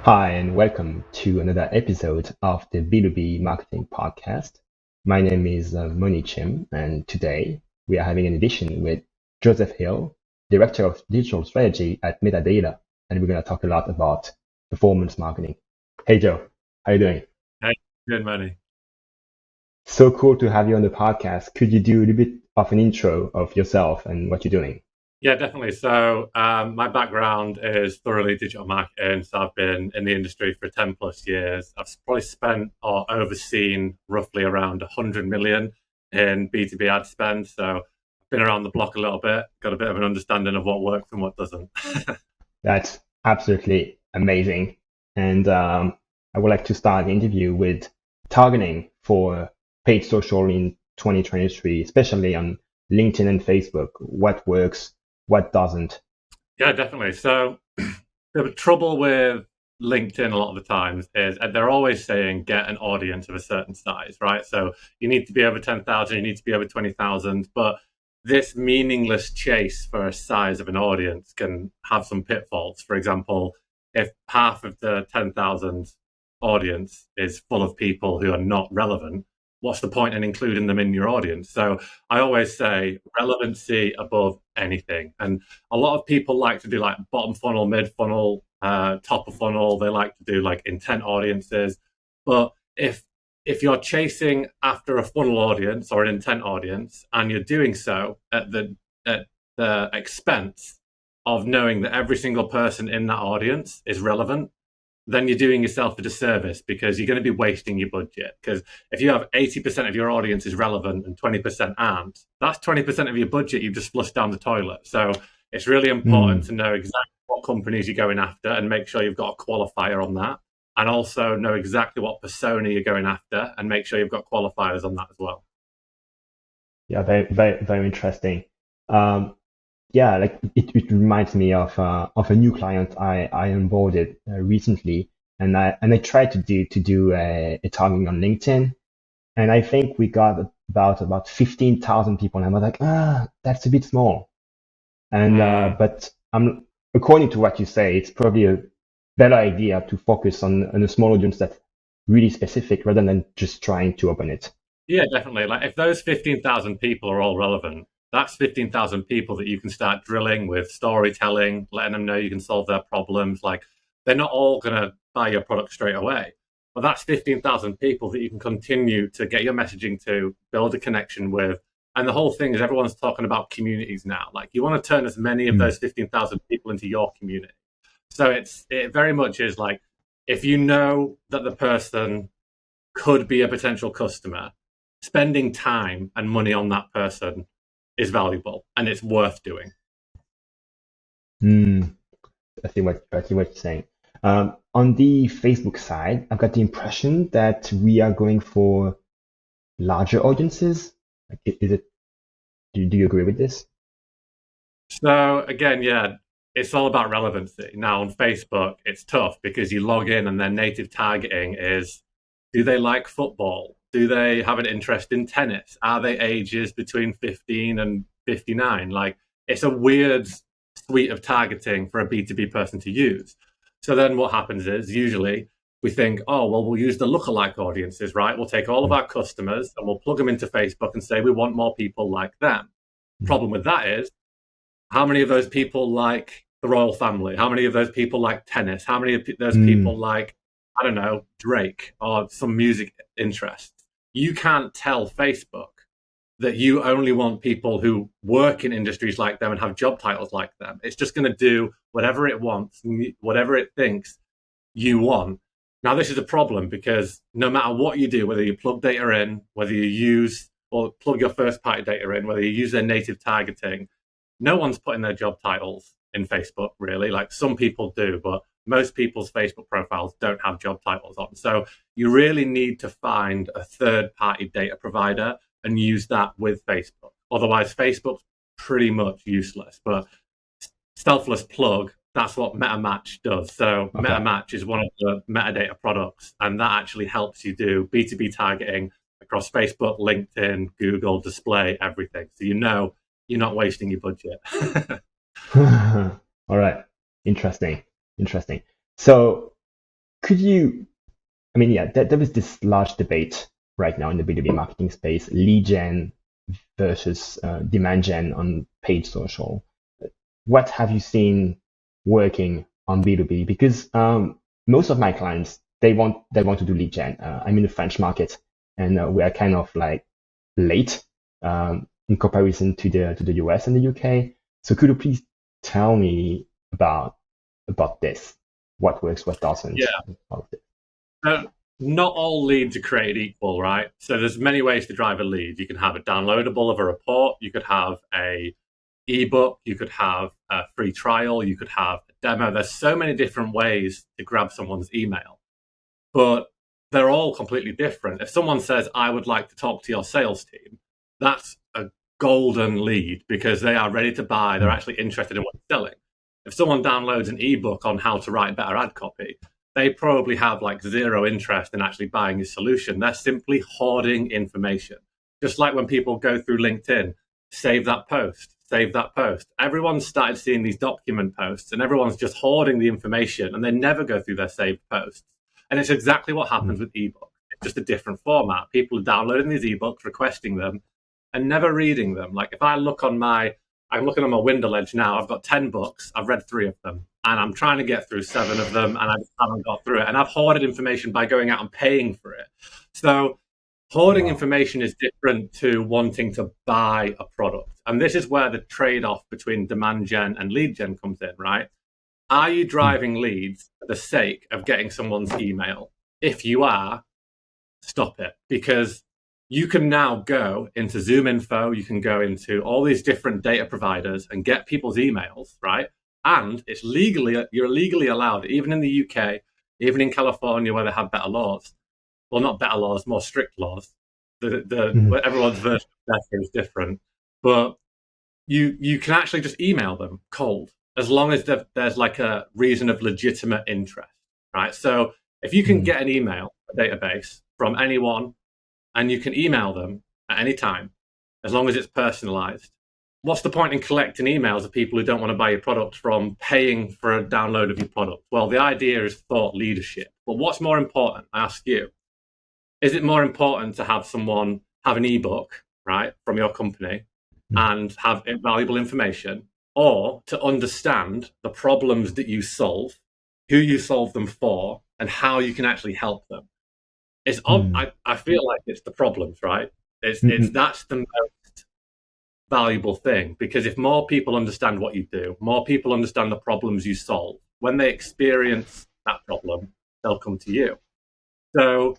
Hi, and welcome to another episode of the B2B Marketing Podcast. My name is Moni Chim, and today we are having an edition with Joseph Hill, Director of Digital Strategy at Metadata, and we're going to talk a lot about performance marketing. Hey, Joe, how you doing? Hey, good money. So cool to have you on the podcast. Could you do a little bit of an intro of yourself and what you're doing? Yeah, definitely. So, my background is thoroughly digital marketing. So, I've been in the industry for 10 plus years. I've probably spent or overseen roughly around 100 million in B2B ad spend. So, I've been around the block a little bit, got a bit of an understanding of what works and what doesn't. That's absolutely amazing. And I would like to start the interview with targeting for paid social in 2023, especially on LinkedIn and Facebook. What works, what doesn't? Yeah, definitely. So, the trouble with LinkedIn a lot of the times is they're always saying get an audience of a certain size, right? So you need to be over 10,000, you need to be over 20,000, but this meaningless chase for a size of an audience can have some pitfalls. For example, if half of the 10,000 audience is full of people who are not relevant, what's the point in including them in your audience? So I always say relevancy above anything. And a lot of people like to do like bottom funnel, mid funnel, top of funnel. They like to do like intent audiences. But if you're chasing after a funnel audience or an intent audience, and you're doing so at the expense of knowing that every single person in that audience is relevant, then you're doing yourself a disservice because you're going to be wasting your budget. Because if you have 80% of your audience is relevant and 20% aren't, that's 20% of your budget you've just flushed down the toilet. So it's really important Hmm. to know exactly what companies you're going after and make sure you've got a qualifier on that. And also know exactly what persona you're going after and make sure you've got qualifiers on that as well. Yeah, very, very, very interesting. Um, yeah, like it reminds me of a new client I onboarded recently, and I tried to do a targeting on LinkedIn. And I think we got about 15,000 people. And I was like, that's a bit small. And Mm. but according to what you say, it's probably a better idea to focus on a small audience that's really specific rather than just trying to open it. Yeah, definitely. Like if those 15,000 people are all relevant, that's 15,000 people that you can start drilling with storytelling, letting them know you can solve their problems. Like they're not all going to buy your product straight away, but that's 15,000 people that you can continue to get your messaging to, build a connection with. And the whole thing is everyone's talking about communities now. Like you want to turn as many of Mm, those 15,000 people into your community. So it very much is like if you know that the person could be a potential customer, spending time and money on that person is valuable and it's worth doing. mm, I see what you're saying. On the Facebook side, I've got the impression that we are going for larger audiences. Like, is it? Do you agree with this? So again, yeah, it's all about relevancy. Now on Facebook, it's tough because you log in and their native targeting is do they like football? Do they have an interest in tennis? Are they ages between 15 and 59? Like it's a weird suite of targeting for a B2B person to use. So then what happens is usually we think, oh, well, we'll use the lookalike audiences, right? We'll take all of Mm, our customers and we'll plug them into Facebook and say we want more people like them. mm, Problem with that is how many of those people like the royal family? How many of those people like tennis? How many of those people mm, like, I don't know, Drake or some music interests? You can't tell Facebook that you only want people who work in industries like them and have job titles like them. It's just going to do whatever it wants, whatever it thinks you want. Now, this is a problem because no matter what you do, whether you plug data in, whether you use or plug your first party data in, whether you use their native targeting, no one's putting their job titles in Facebook, really. Like some people do, but most people's Facebook profiles don't have job titles on. So you really need to find a third party data provider and use that with Facebook. Otherwise, Facebook's pretty much useless. But Selfless Plug, that's what MetaMatch does. So okay. MetaMatch is one of the metadata products, and that actually helps you do B2B targeting across Facebook, LinkedIn, Google, display, everything. So you know you're not wasting your budget. All right. Interesting. Interesting. So could you, I mean, yeah, there was this large debate right now in the B2B marketing space, lead gen versus demand gen on paid social. What have you seen working on B2B? Because most of my clients, they want to do lead gen. I'm in the French market, and we are kind of like late in comparison to the US and the UK. So could you please tell me about this? What works, what doesn't? Yeah. All of this. Not all leads are created equal, right? So there's many ways to drive a lead. You can have a downloadable of a report. You could have a ebook. You could have a free trial. You could have a demo. There's so many different ways to grab someone's email, but they're all completely different. If someone says, I would like to talk to your sales team, that's a golden lead because they are ready to buy. They're actually interested in what you're selling. If someone downloads an ebook on how to write better ad copy, they probably have like zero interest in actually buying your solution. They're simply hoarding information. Just like when people go through LinkedIn, save that post, save that post. Everyone's started seeing these document posts and everyone's just hoarding the information and they never go through their saved posts. And it's exactly what happens with ebooks. It's just a different format. People are downloading these ebooks, requesting them, and never reading them. Like if I'm looking on my window ledge now, I've got 10 books, I've read 3 of them, and I'm trying to get through 7 of them, and I just haven't got through it. And I've hoarded information by going out and paying for it. So hoarding information is different to wanting to buy a product. And this is where the trade-off between demand gen and lead gen comes in, right? Are you driving leads for the sake of getting someone's email? If you are, stop it, because you can now go into ZoomInfo, you can go into all these different data providers and get people's emails, right? And you're legally allowed, even in the UK, even in California where they have better laws. Well, not better laws, more strict laws. Everyone's version of better is different. But you can actually just email them cold, as long as there's like a reason of legitimate interest, right? So if you can get an email, a database from anyone, and you can email them at any time, as long as it's personalized, what's the point in collecting emails of people who don't want to buy your product from paying for a download of your product? Well, the idea is thought leadership. But what's more important, I ask you? Is it more important to have someone have an ebook, right, from your company and have valuable information, or to understand the problems that you solve, who you solve them for, and how you can actually help them? I feel like it's the problems, right? That's the most valuable thing, because if more people understand what you do, more people understand the problems you solve, when they experience that problem, they'll come to you. So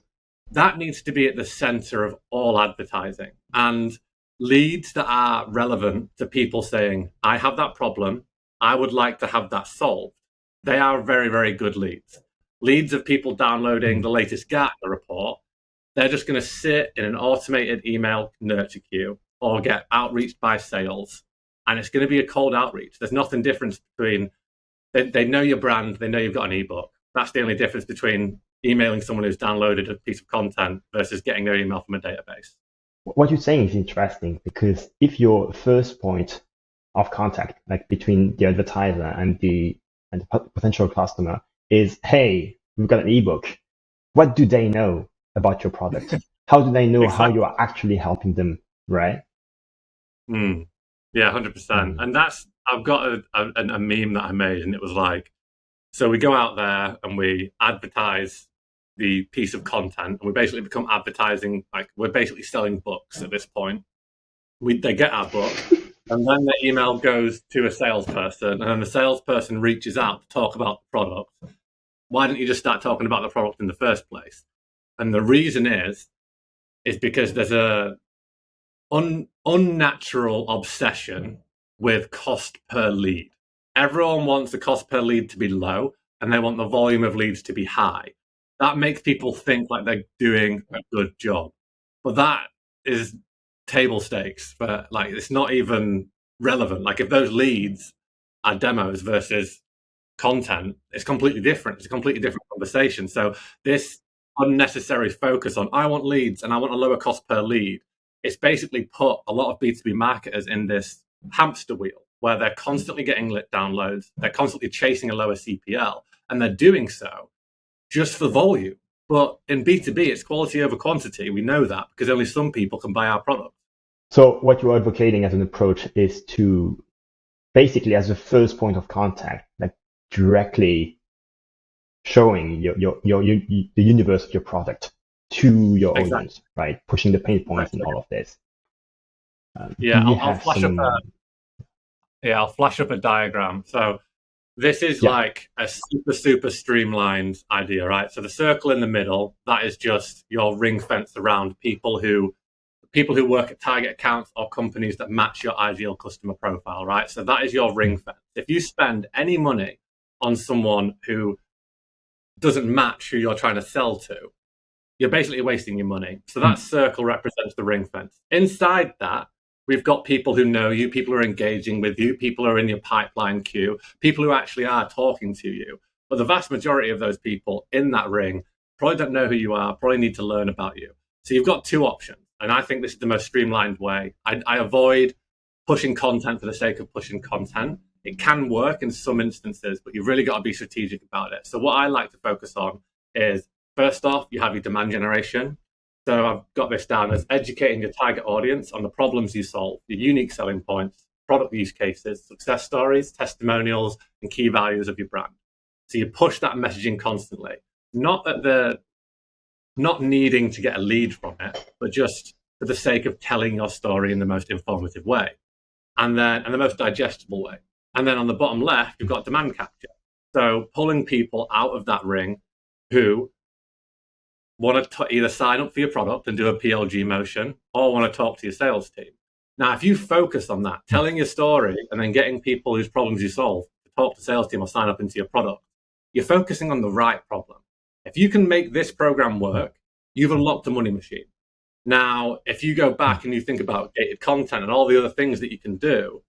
that needs to be at the center of all advertising. And leads that are relevant to people saying, I have that problem, I would like to have that solved, they are very, very good leads. Leads of people downloading the latest Gartner report, they're just going to sit in an automated email nurture queue or get outreached by sales. And it's going to be a cold outreach. There's nothing different between, they know your brand, they know you've got an ebook. That's the only difference between emailing someone who's downloaded a piece of content versus getting their email from a database. What you're saying is interesting, because if your first point of contact, like between the advertiser and the potential customer, is, hey, we've got an ebook, what do they know about your product? How do they know how you are actually helping them, right? Yeah, 100%. And I've got a meme that I made, and it was like, so we go out there and we advertise the piece of content, and we basically become advertising, like we're basically selling books at this point. They get our book, and then the email goes to a salesperson, and then the salesperson reaches out to talk about the product. Why didn't you just start talking about the product in the first place? And the reason is because there's a unnatural obsession with cost per lead. Everyone wants the cost per lead to be low, and they want the volume of leads to be high. That makes people think like they're doing a good job. But that is table stakes. But like, it's not even relevant. Like, if those leads are demos versus content, it's completely different. It's a completely different conversation. So this unnecessary focus on, I want leads and I want a lower cost per lead, it's basically put a lot of B2B marketers in this hamster wheel where they're constantly getting lit downloads, they're constantly chasing a lower CPL, and they're doing so just for volume. But in B2B, it's quality over quantity. We know that because only some people can buy our product. So what you're advocating as an approach is to basically, as the first point of contact, like directly showing the universe of your product to your audience, right? Pushing the pain points and all of this. I'll flash up a diagram. So this is like a super streamlined idea, right? So the circle in the middle, that is just your ring fence around people who work at target accounts or companies that match your ideal customer profile, right? So that is your ring fence. If you spend any money on someone who doesn't match who you're trying to sell to, you're basically wasting your money. So that circle represents the ring fence. Inside that, we've got people who know you, people who are engaging with you, people who are in your pipeline queue, people who actually are talking to you. But the vast majority of those people in that ring probably don't know who you are, probably need to learn about you. So you've got two options. And I think this is the most streamlined way. I avoid pushing content for the sake of pushing content. It can work in some instances, but you've really got to be strategic about it. So what I like to focus on is, first off, you have your demand generation. So I've got this down as educating your target audience on the problems you solve, your unique selling points, product use cases, success stories, testimonials, and key values of your brand. So you push that messaging constantly, not needing to get a lead from it, but just for the sake of telling your story in the most informative way, and the most digestible way. And then on the bottom left, you've got demand capture. So pulling people out of that ring who want to either sign up for your product and do a PLG motion or want to talk to your sales team. Now, if you focus on that, telling your story and then getting people whose problems you solve to talk to the sales team or sign up into your product, you're focusing on the right problem. If you can make this program work, you've unlocked a money machine. Now, if you go back and you think about gated content and all the other things that you can do,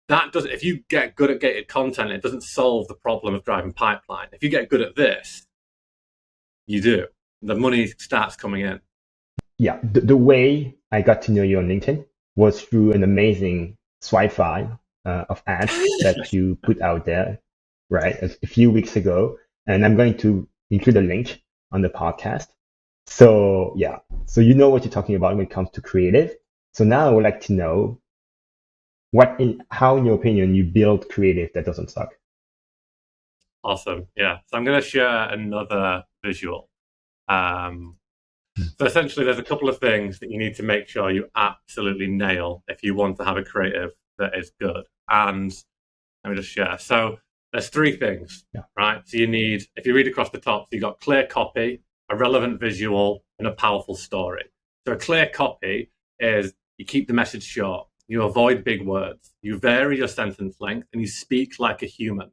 if you get good at gated content, it doesn't solve the problem of driving pipeline. If you get good at this, you do. The money starts coming in. Yeah, the way I got to know you on LinkedIn was through an amazing swipe file of ads that you put out there, right, a few weeks ago. And I'm going to include a link on the podcast. So yeah, so you know what you're talking about when it comes to creative. So now I would like to know how, in your opinion, you build creative that doesn't suck. Awesome. Yeah. So I'm going to share another visual. So essentially, there's a couple of things that you need to make sure you absolutely nail if you want to have a creative that is good. And let me just share. So there's three things, right? So you need, if you read across the top, you've got clear copy, a relevant visual, and a powerful story. So a clear copy is you keep the message short, you avoid big words, you vary your sentence length, and you speak like a human.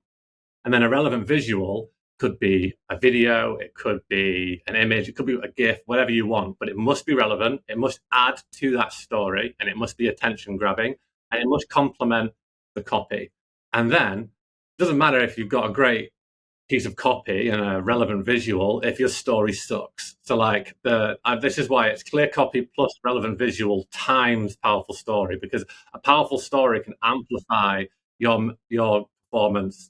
And then a relevant visual could be a video, it could be an image, it could be a GIF, whatever you want, but it must be relevant, it must add to that story, and it must be attention grabbing, and it must complement the copy. And then it doesn't matter if you've got a great piece of copy and a relevant visual if your story sucks. So like this is why it's clear copy plus relevant visual times powerful story, because a powerful story can amplify your performance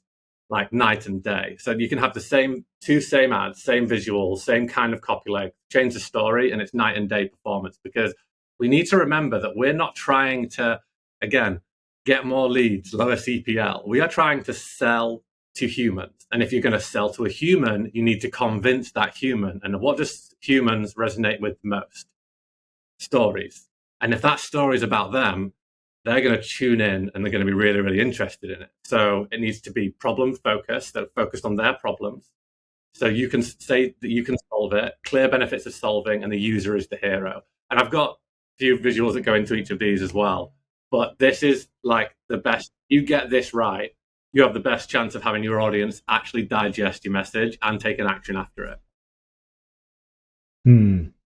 like night and day. So you can have the two same ads, same visuals, same kind of copy length, change the story, and it's night and day performance. Because we need to remember that we're not trying to, again, get more leads, lower CPL. We are trying to sell to humans. And if you're going to sell to a human, you need to convince that human. And what does humans resonate with most? Stories. And if that story is about them, they're going to tune in and they're going to be really, really interested in it. So it needs to be problem focused, that focused on their problems. So you can say that you can solve it, clear benefits of solving, and the user is the hero. And I've got a few visuals that go into each of these as well. But this is like the best. You get this right, you have the best chance of having your audience actually digest your message and take an action after it.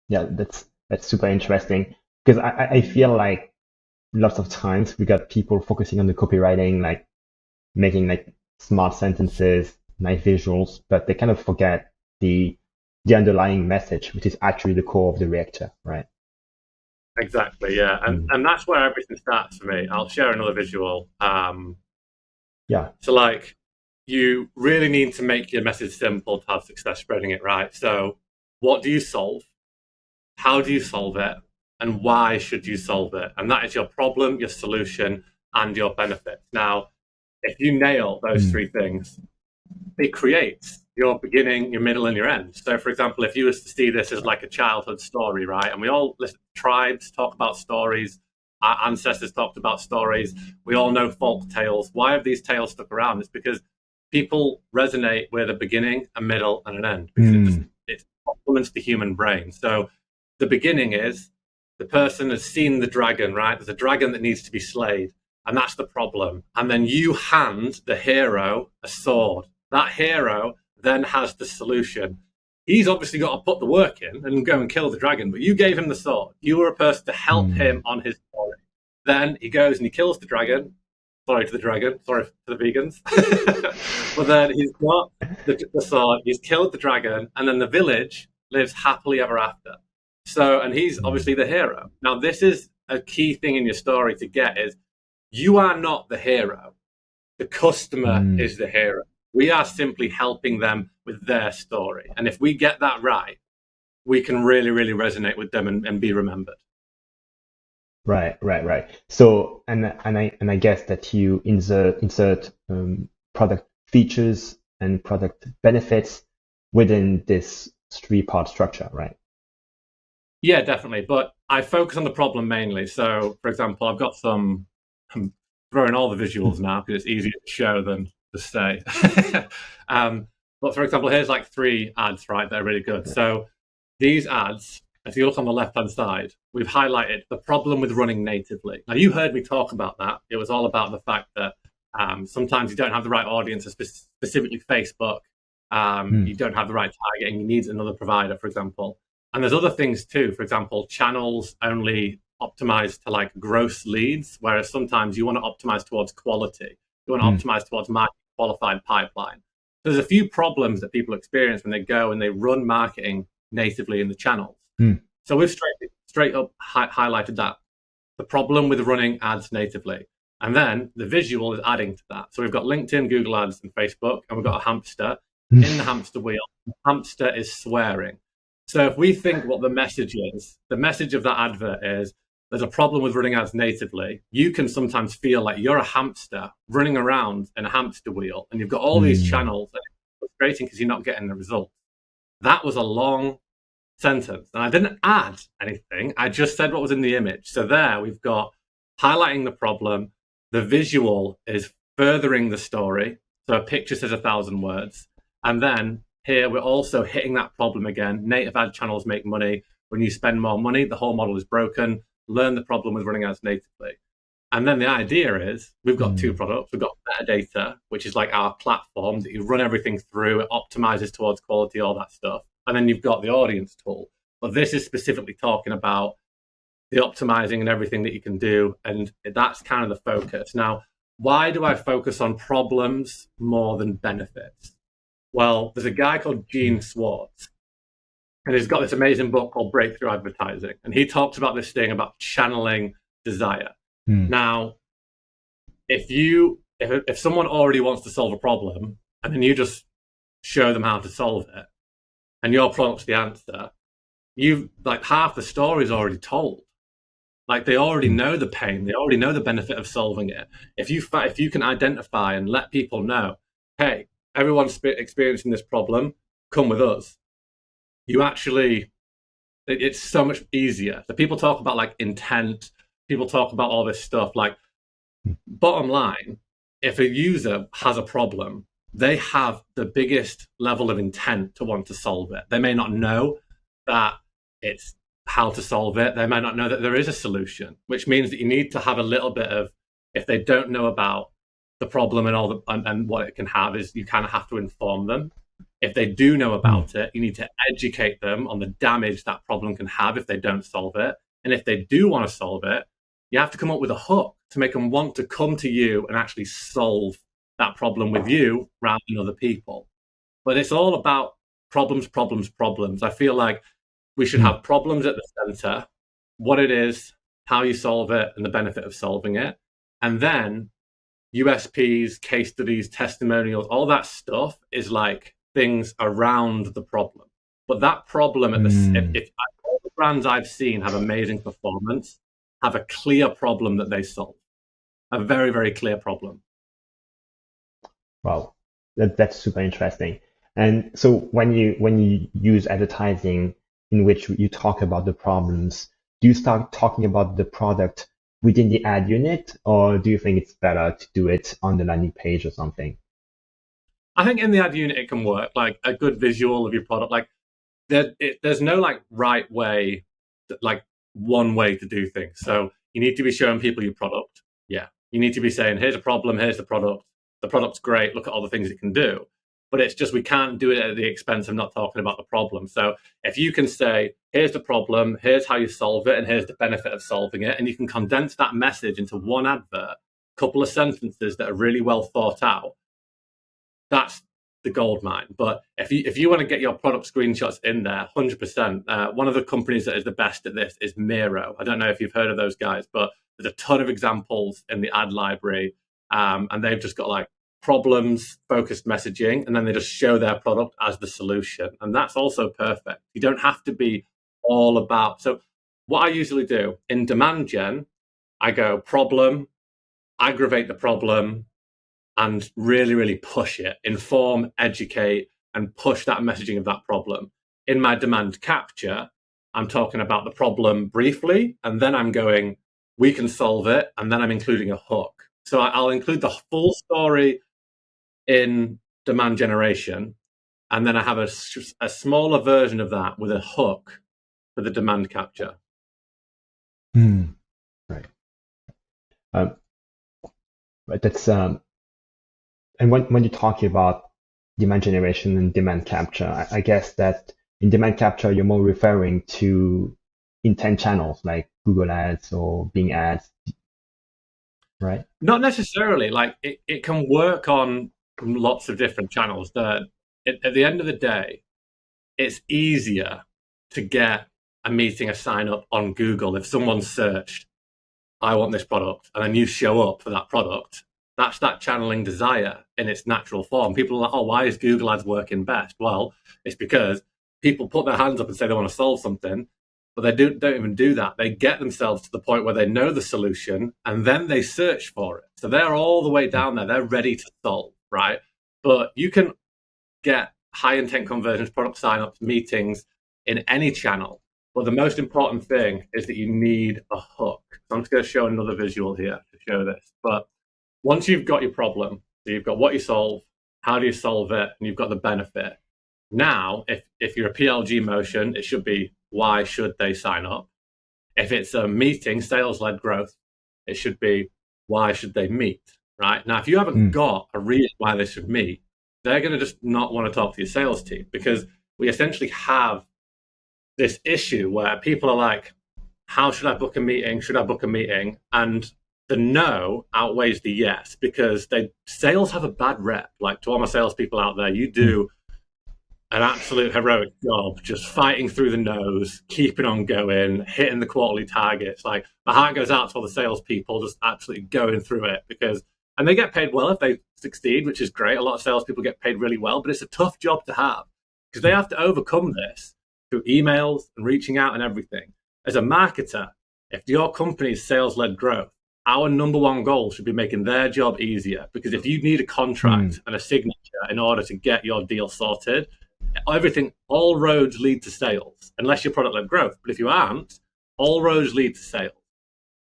Yeah, that's super interesting, because I feel like lots of times we got people focusing on the copywriting, like making like smart sentences, nice visuals, but they kind of forget the underlying message, which is actually the core of the reactor, right? Exactly, yeah. And that's where everything starts for me. I'll share another visual. Yeah. So like you really need to make your message simple to have success spreading it, right? So what do you solve? How do you solve it? And why should you solve it? And that is your problem, your solution, and your benefit. Now, if you nail those three things, it creates your beginning, your middle, and your end. So, for example, if you were to see this as like a childhood story, right? And we all listen, tribes talk about stories, our ancestors talked about stories, we all know folk tales. Why have these tales stuck around? It's because people resonate with a beginning, a middle, and an end, because it complements the human brain. So, the beginning is the person has seen the dragon, right? There's a dragon that needs to be slayed, and that's the problem. And then you hand the hero a sword. That hero then has the solution. He's obviously got to put the work in and go and kill the dragon, but you gave him the sword. You were a person to help him on his story. Then he goes and he kills the dragon. Sorry to the dragon. Sorry to the vegans. But then he's got the sword. He's killed the dragon, and then the village lives happily ever after. So, and he's obviously the hero. Now, this is a key thing in your story to get is you are not the hero. The customer is the hero. We are simply helping them with their story. And if we get that right, we can really, really resonate with them and be remembered. Right. So, and I guess that you insert product features and product benefits within this three-part structure, right? Yeah, definitely. But I focus on the problem mainly. So, for example, I've got I'm throwing all the visuals now because it's easier to show than to say. But for example, here's like 3 ads, right? They're really good. So these ads, if you look on the left-hand side, we've highlighted the problem with running natively. Now, you heard me talk about that. It was all about the fact that sometimes you don't have the right audience, specifically Facebook. You don't have the right targeting. You need another provider, for example. And there's other things too. For example, channels only optimize to like gross leads, whereas sometimes you want to optimize towards quality. You want to optimize towards market qualified pipeline. So there's a few problems that people experience when they go and they run marketing natively in the channels. So we've straight up highlighted that. The problem with running ads natively. And then the visual is adding to that. So we've got LinkedIn, Google Ads, and Facebook, and we've got a hamster. In the hamster wheel, the hamster is swearing. So if we think what the message is, the message of that advert is there's a problem with running ads natively. You can sometimes feel like you're a hamster running around in a hamster wheel, and you've got all these channels, and it's frustrating because you're not getting the results. That was a long sentence, and I didn't add anything. I just said what was in the image. So there we've got highlighting the problem. The visual is furthering the story. So a picture says 1,000 words. And then here we're also hitting that problem again. Native ad channels make money. When you spend more money, the whole model is broken. Learn the problem with running ads natively. And then the idea is we've got 2 products. We've got Metadata, which is like our platform that you run everything through. It optimizes towards quality, all that stuff. And then you've got the audience tool. But this is specifically talking about the optimizing and everything that you can do. And that's kind of the focus. Now, why do I focus on problems more than benefits? Well, there's a guy called Gene Schwartz, and he's got this amazing book called Breakthrough Advertising. And he talks about this thing about channeling desire. Now, if someone already wants to solve a problem, and then you just show them how to solve it, and your product's the answer, you've like half the story is already told. Like they already know the pain, they already know the benefit of solving it. If you can identify and let people know, hey, everyone's experiencing this problem, come with us. It's so much easier. So people talk about like intent, people talk about all this stuff. Like bottom line, if a user has a problem, they have the biggest level of intent to want to solve it. They may not know that it's how to solve it. They may not know that there is a solution, which means that you need to have a little bit of, if they don't know about the problem and what it can have, is you kind of have to inform them. If they do know about it, you need to educate them on the damage that problem can have if they don't solve it. And if they do want to solve it, you have to come up with a hook to make them want to come to you and actually solve that problem with you rather than other people. But it's all about problems. I feel like we should have problems at the center, what it is, how you solve it, and the benefit of solving it. And then USPs, case studies, testimonials, all that stuff is like things around the problem. But that problem, if all the brands I've seen have amazing performance, have a clear problem that they solve, a very, very clear problem. Wow, that's super interesting. And so when you use advertising in which you talk about the problems, do you start talking about the product within the ad unit, or do you think it's better to do it on the landing page or something? I think in the ad unit it can work, like a good visual of your product. Like there's no like right way, like one way to do things. So you need to be showing people your product. Yeah, you need to be saying, here's a problem, here's the product. The product's great. Look at all the things it can do. But it's just we can't do it at the expense of not talking about the problem. So if you can say, here's the problem, here's how you solve it, and here's the benefit of solving it, and you can condense that message into one advert, couple of sentences that are really well thought out, that's the gold mine. But if you want to get your product screenshots in there, 100%. One of the companies that is the best at this is Miro. I don't know if you've heard of those guys, but there's a ton of examples in the ad library, and they've just got like problems focused messaging, and then they just show their product as the solution, and that's also perfect. You don't have to be all about. So what I usually do in demand gen, I go problem, aggravate the problem, and really, really push it, inform, educate, and push that messaging of that problem. In my demand capture, I'm talking about the problem briefly, and then I'm going, we can solve it, and then I'm including a hook. So I'll include the full story in demand generation, and then I have a smaller version of that with a hook for the demand capture. Right. But that's and when you're talking about demand generation and demand capture, I guess that in demand capture you're more referring to intent channels like Google Ads or Bing Ads, right? Not necessarily. Like it can work on lots of different channels. At the end of the day, it's easier to get a meeting, a sign up on Google if someone searched, I want this product, and then you show up for that product. That's that channeling desire in its natural form. People are like, oh, why is Google Ads working best? Well, it's because people put their hands up and say they want to solve something, but they don't even do that. They get themselves to the point where they know the solution, and then they search for it. So they're all the way down there. They're ready to solve, right? But you can get high intent conversions, product signups, meetings in any channel. But the most important thing is that you need a hook. So I'm just going to show another visual here to show this. But once you've got your problem, so you've got what you solve, how do you solve it, and you've got the benefit. Now, if you're a PLG motion, it should be, why should they sign up? If it's a meeting, sales-led growth, it should be, why should they meet, right? Now, if you haven't got a reason why they should meet, they're going to just not want to talk to your sales team, because we essentially have this issue where people are like, how should I book a meeting? Should I book a meeting? And the no outweighs the yes, because sales have a bad rep. Like, to all my salespeople out there, you do an absolute heroic job just fighting through the no's, keeping on going, hitting the quarterly targets. Like, my heart goes out to all the salespeople just absolutely going through it, and they get paid well if they succeed, which is great. A lot of salespeople get paid really well, but it's a tough job to have because they have to overcome this through emails and reaching out and everything. As a marketer, if your company's sales-led growth, our number one goal should be making their job easier, because if you need a contract and a signature in order to get your deal sorted, all roads lead to sales, unless you're product-led growth. But if you aren't, all roads lead to sales.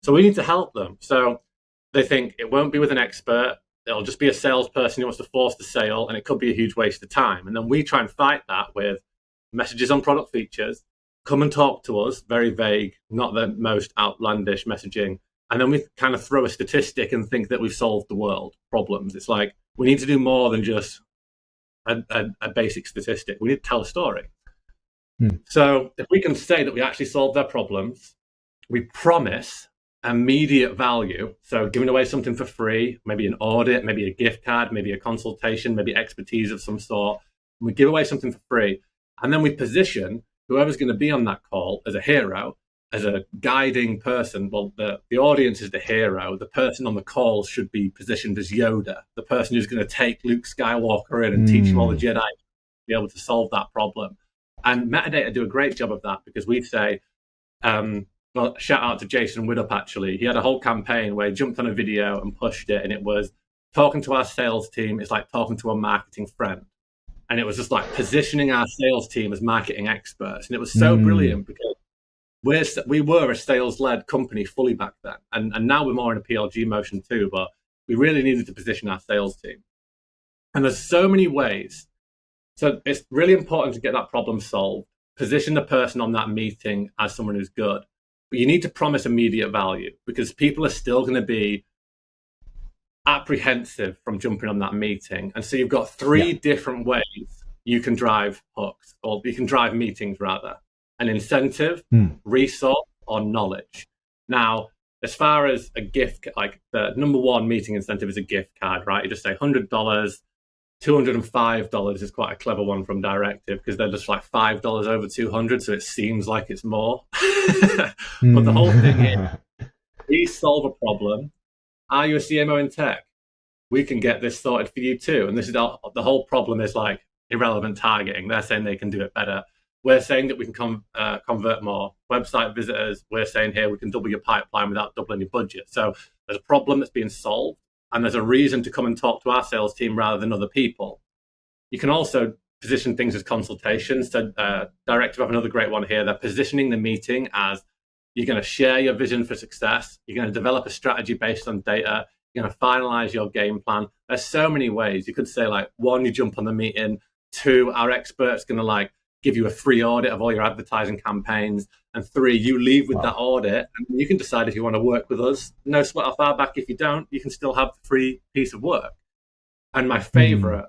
So we need to help them. So they think it won't be with an expert. It'll just be a salesperson who wants to force the sale, and it could be a huge waste of time. And then we try and fight that with messages on product features. Come and talk to us, very vague, not the most outlandish messaging. And then we kind of throw a statistic and think that we've solved the world problems. It's like, we need to do more than just a basic statistic. We need to tell a story. So if we can say that we actually solved their problems, we promise immediate value. So giving away something for free, maybe an audit, maybe a gift card, maybe a consultation, maybe expertise of some sort. We give away something for free. And then we position whoever's going to be on that call as a hero, as a guiding person, well, the audience is the hero. The person on the call should be positioned as Yoda, the person who's going to take Luke Skywalker in and teach him all the Jedi, be able to solve that problem. And Metadata do a great job of that, because we say, well, shout out to Jason Widup, actually. He had a whole campaign where he jumped on a video and pushed it, and it was talking to our sales team is like talking to a marketing friend. And it was just like positioning our sales team as marketing experts. And it was so brilliant, because we were a sales-led company fully back then. And now we're more in a PLG motion too, but we really needed to position our sales team. And there's so many ways. So it's really important to get that problem solved, position the person on that meeting as someone who's good. But you need to promise immediate value, because people are still going to be apprehensive from jumping on that meeting. And so you've got three different ways you can drive hooks, or you can drive meetings rather: an incentive, resource, or knowledge. Now, as far as a gift, like the number one meeting incentive is a gift card, right? You just say $100, $205 is quite a clever one from Directive, because they're just like $5 over 200, so it seems like it's more. But the whole thing is, we solve a problem. Are you a CMO in tech? We can get this sorted for you too. And this is the whole problem is like irrelevant targeting. They're saying they can do it better. We're saying that we can convert more website visitors. We're saying here we can double your pipeline without doubling your budget. So there's a problem that's being solved, and there's a reason to come and talk to our sales team rather than other people. You can also position things as consultations. So Directive have another great one here. They're positioning the meeting as, you're going to share your vision for success. You're going to develop a strategy based on data. You're going to finalize your game plan. There's so many ways. You could say, like, 1, you jump on the meeting. 2, our expert's going to like give you a free audit of all your advertising campaigns. And 3, you leave with that audit, and you can decide if you want to work with us. No sweat off our back. If you don't, you can still have the free piece of work. And my favorite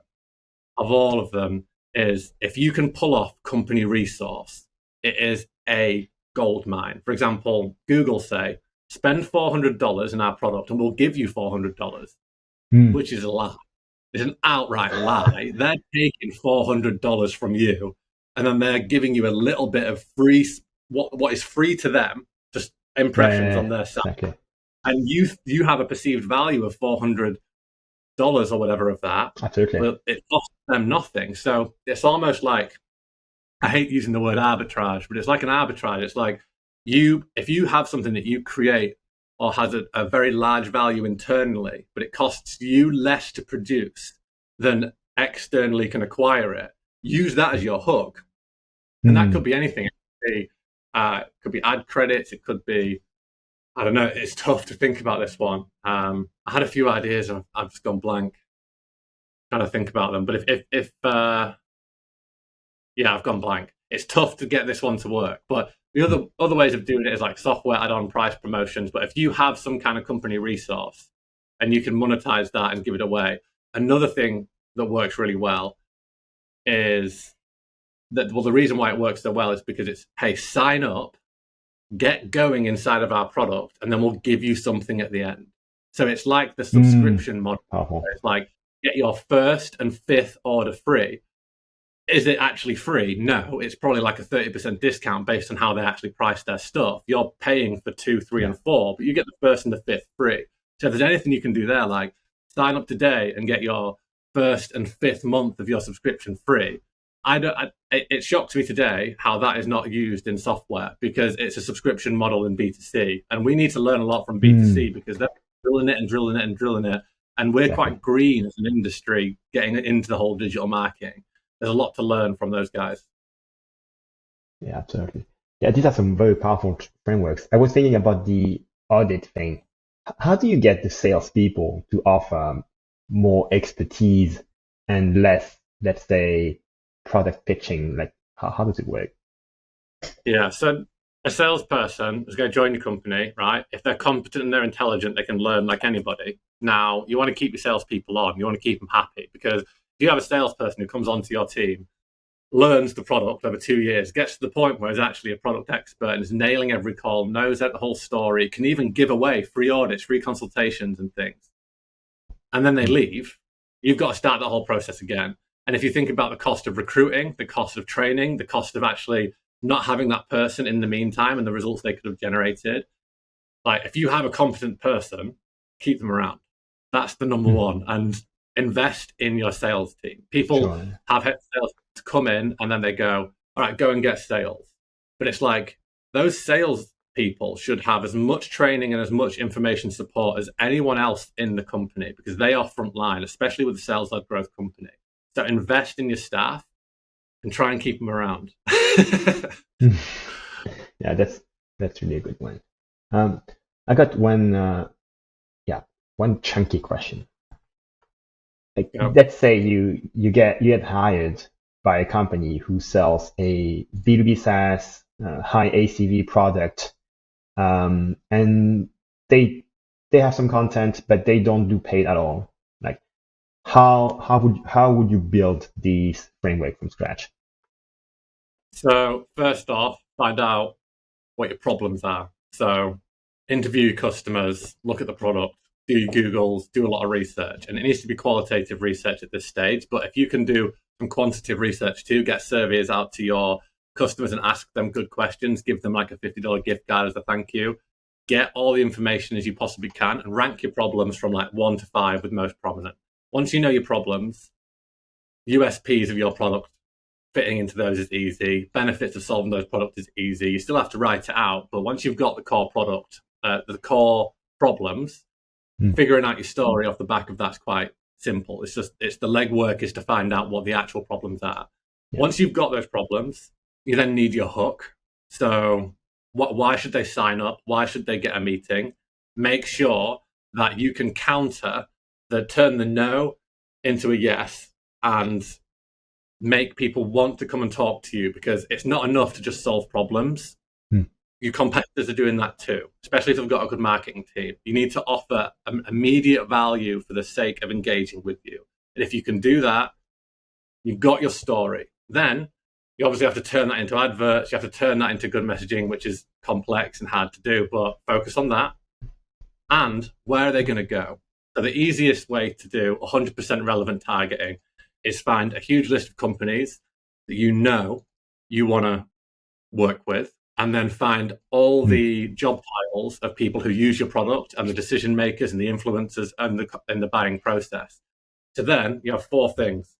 of all of them is, if you can pull off company resource, it is a gold mine. For example, Google say, spend $400 in our product and we'll give you $400, which is a lie. It's an outright lie. They're taking $400 from you, and then they're giving you a little bit of free, what is free to them, just impressions on their site. Okay. And you have a perceived value of $400 or whatever of that. Absolutely. But it costs them nothing. So it's almost like, I hate using the word arbitrage, but it's like an arbitrage. It's like, if you have something that you create or has a very large value internally, but it costs you less to produce than externally can acquire it, use that as your hook. And that could be anything. It could be ad credits. It could be, I don't know. It's tough to think about this one. I had a few ideas. I've just gone blank trying to think about them. But I've gone blank. It's tough to get this one to work. But the other ways of doing it is like software add-on price promotions. But if you have some kind of company resource and you can monetize that and give it away, another thing that works really well is that, well, the reason why it works so well is because it's, hey, sign up, get going inside of our product, and then we'll give you something at the end. So it's like the subscription model. It's like, get your first and 5th order free. Is it actually free? No, it's probably like a 30% discount based on how they actually price their stuff. You're paying for 2, 3, and 4, but you get the 1st and the 5th free. So if there's anything you can do there, like sign up today and get your 1st and 5th month of your subscription free. It shocks me today how that is not used in software, because it's a subscription model in B2C. And we need to learn a lot from B2C because they're drilling it and drilling it and drilling it. And we're quite green as an industry getting into the whole digital marketing. There's a lot to learn from those guys. Yeah, absolutely. Yeah, these are some very powerful frameworks. I was thinking about the audit thing. How do you get the salespeople to offer more expertise and less, let's say, product pitching? Like, how does it work? Yeah, so a salesperson is going to join your company, right? If they're competent and they're intelligent, they can learn like anybody. Now, you want to keep your salespeople on. You want to keep them happy, because if you have a salesperson who comes onto your team, learns the product over 2 years, gets to the point where he's actually a product expert and is nailing every call, knows the whole story, can even give away free audits, free consultations and things, and then they leave, you've got to start the whole process again. And if you think about the cost of recruiting, the cost of training, the cost of actually not having that person in the meantime and the results they could have generated. Like, if you have a competent person, keep them around. That's the number one. And invest in your sales team. People have sales to come in and then they go, all right, go and get sales. But it's like, those sales people should have as much training and as much information support as anyone else in the company, because they are frontline, especially with a sales-led growth company. So invest in your staff and try and keep them around. Yeah, that's really a good one. I got one chunky question. Like, let's say you get hired by a company who sells a B2B SaaS high ACV product, and they have some content, but they don't do paid at all. Like, how would you build these framework from scratch? So first off, find out what your problems are. So interview your customers, look at the product, do your Googles, do a lot of research. And it needs to be qualitative research at this stage. But if you can do some quantitative research too, get surveys out to your customers and ask them good questions, give them like a $50 gift card as a thank you. Get all the information as you possibly can and rank your problems from like 1 to 5 with most prominent. Once you know your problems, USPs of your product, fitting into those is easy. Benefits of solving those products is easy. You still have to write it out, but once you've got the core product, the core problems, figuring out your story off the back of that's quite simple. It's the legwork is to find out what the actual problems are. Yeah. Once you've got those problems, you then need your hook. So why should they sign up? Why should they get a meeting? Make sure that you can turn the no into a yes and make people want to come and talk to you, because it's not enough to just solve problems. Your competitors are doing that too, especially if they've got a good marketing team. You need to offer immediate value for the sake of engaging with you. And if you can do that, you've got your story. Then you obviously have to turn that into adverts. You have to turn that into good messaging, which is complex and hard to do, but focus on that. And where are they going to go? So the easiest way to do 100% relevant targeting is find a huge list of companies that you know you want to work with, and then find all the job titles of people who use your product and the decision makers and the influencers and the buying process. So then you have 4 things.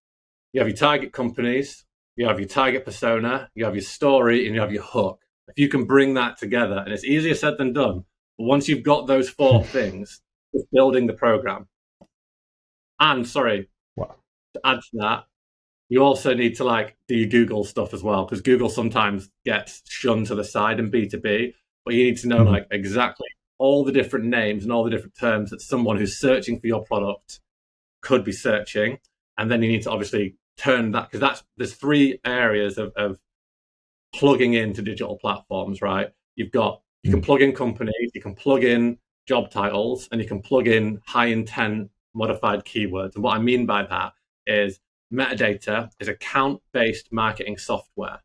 You have your target companies, you have your target persona, you have your story, and you have your hook. If you can bring that together, and it's easier said than done, but once you've got those 4 things, it's building the program. And to add to that, you also need to do your Google stuff as well, because Google sometimes gets shunned to the side in B2B, but you need to know exactly all the different names and all the different terms that someone who's searching for your product could be searching. And then you need to obviously turn that, because there's 3 areas of plugging into digital platforms, right? You can plug in companies, you can plug in job titles, and you can plug in high intent modified keywords. And what I mean by that is metadata is account-based marketing software,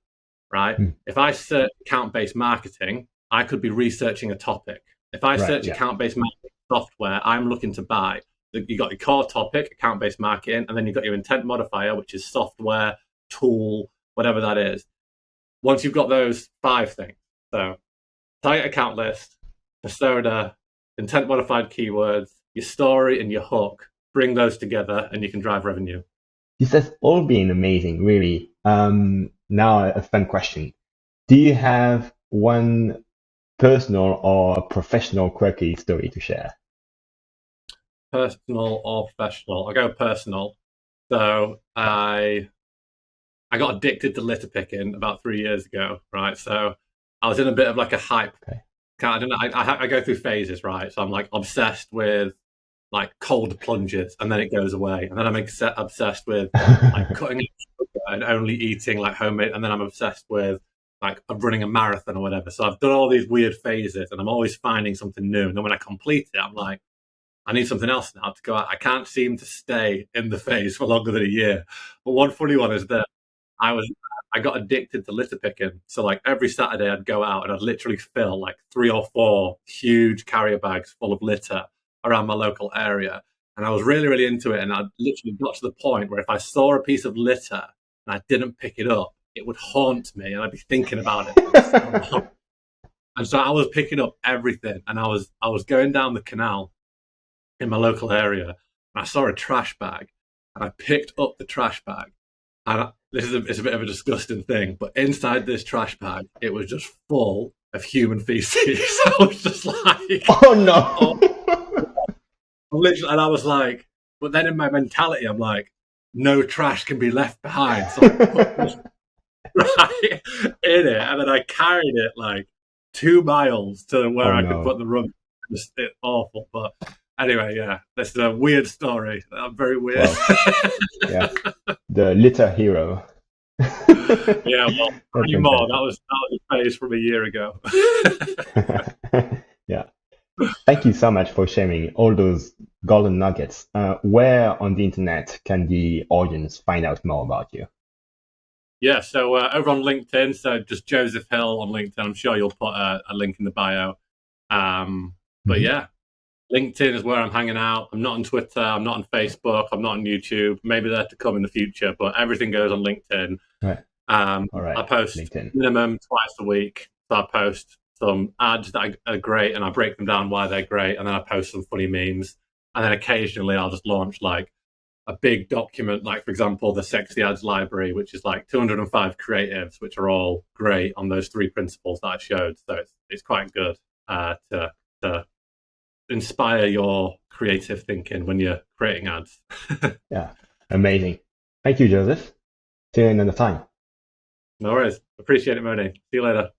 right? If I search account-based marketing, I could be researching a topic. If I search account-based marketing software, I'm looking to buy. You got your core topic, account-based marketing, and then you've got your intent modifier, which is software, tool, whatever that is. Once you've got those 5 things, so target account list, persona, intent modified keywords, your story, and your hook, bring those together and you can drive revenue. This has all been amazing, really. Now a fun question. Do you have one personal or professional quirky story to share? Personal or professional? I'll go personal. So I got addicted to litter picking about 3 years ago, right? So I was in a bit of like a hype. Okay. I don't know. I go through phases, right? So I'm like obsessed with like cold plunges, and then it goes away, and then I'm obsessed with like cutting sugar and only eating like homemade, and then I'm obsessed with like running a marathon or whatever. So I've done all these weird phases, and I'm always finding something new. And then when I complete it, I'm like, I need something else now to go out. I can't seem to stay in the phase for longer than a year. But one funny one is that I got addicted to litter picking. So like every Saturday I'd go out and I'd literally fill like 3 or 4 huge carrier bags full of litter around my local area. And I was really, really into it. And I literally got to the point where if I saw a piece of litter and I didn't pick it up, it would haunt me, and I'd be thinking about it for so long. And so I was picking up everything, and I was going down the canal in my local area, and I saw a trash bag, and I picked up the trash bag, and it's a bit of a disgusting thing, but inside this trash bag, it was just full of human feces. I was just like, oh no. literally, and I was like, but then in my mentality, I'm like, no trash can be left behind, so I put this right in it, and then I carried it like 2 miles to where I could put the rubbish. It's awful, but anyway, yeah, this is a weird story. I'm very weird. Well, yeah, the litter hero. Yeah, well, anymore. That was a phase from a year ago. Yeah. Thank you so much for sharing all those golden nuggets. Where on the internet can the audience find out more about you? Yeah, so over on LinkedIn, so just Joseph Hill on LinkedIn. I'm sure you'll put a link in the bio. But yeah, LinkedIn is where I'm hanging out. I'm not on Twitter. I'm not on Facebook. I'm not on YouTube. Maybe they're to come in the future, but everything goes on LinkedIn. Right. All right. I post LinkedIn minimum twice a week. So I post some ads that are great, and I break them down why they're great, and then I post some funny memes. And then occasionally I'll just launch like a big document, like for example, the Sexy Ads Library, which is like 205 creatives, which are all great on those 3 principles that I showed. So it's quite good to inspire your creative thinking when you're creating ads. Yeah, amazing. Thank you, Joseph. See you another time. No worries. Appreciate it, Moni. See you later.